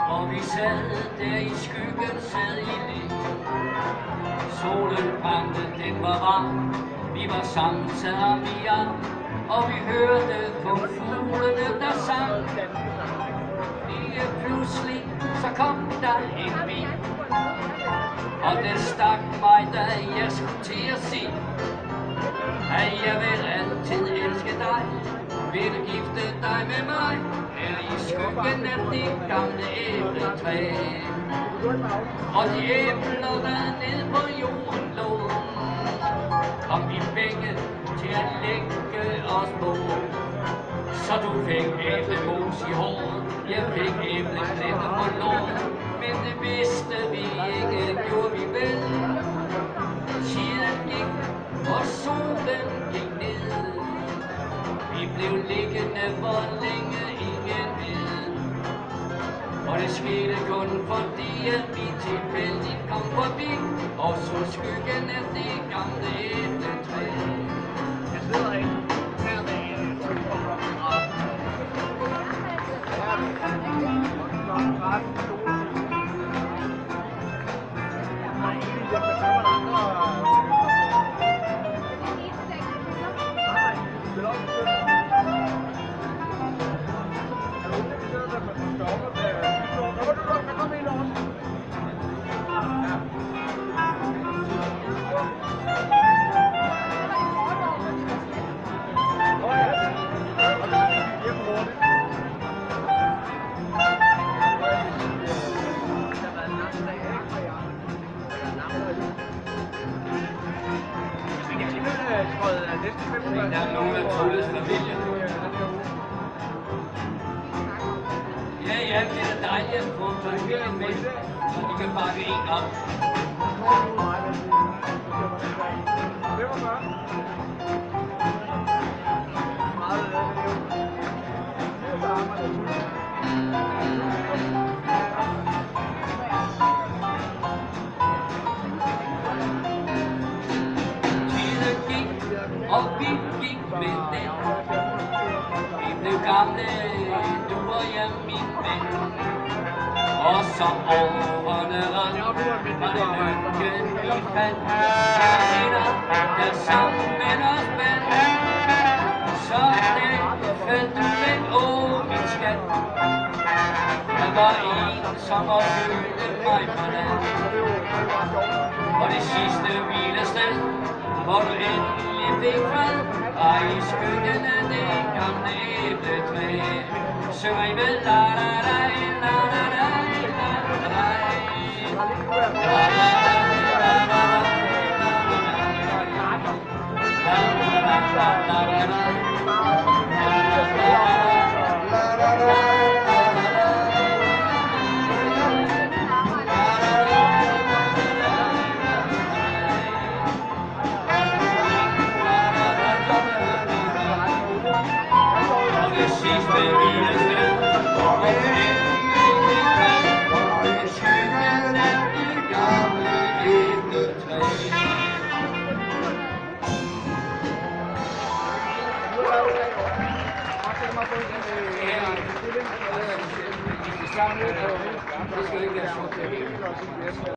Og vi sad der i skyggen, sad i læ. Solen brændte, den var varm. Vi var sammen, sad ham i arm. Og vi hørte på fuglene, der sang. Lige pludselig, så kom der en bil. Og den stak mig, da jeg skulle til at sige, at jeg vil altid elske dig. Vil du gifte dig med mig? Her i skyggen af det gamle æbletræ. Og de æbler, der ned på jorden lå, kom vi begge til at lægge os på. Så du fik æblemos i håret, jeg fik æblepletter på låret. Men det vidste vi ikke, gjorde vi vel. Tiden gik, og solen gik ned. Vi blev liggende, hvor længe ingen ved. Og det skete kun fordi, at vi tilfældigt kom forbi og så skyggen af det gamle æbletræ. Jeg sidder herinde hver dag, og vi kommer op og op. Der er nogen af Tulles familie. Ja, det er dejligt at få familien med, så de kan bakke en op. Og vi gik med den. Vi blev gamle, du og jeg, min ven. Og som årene rand, var det lykken vi fandt. Hænder, der sammen os bandt. Så den faldt du med, min skat. Der var en, som var følte mig på land. Og det sidste hvilested, hvor du endelig fik fred, og i skyggen af det gamle æbletræ, synger I med la la la la la la la la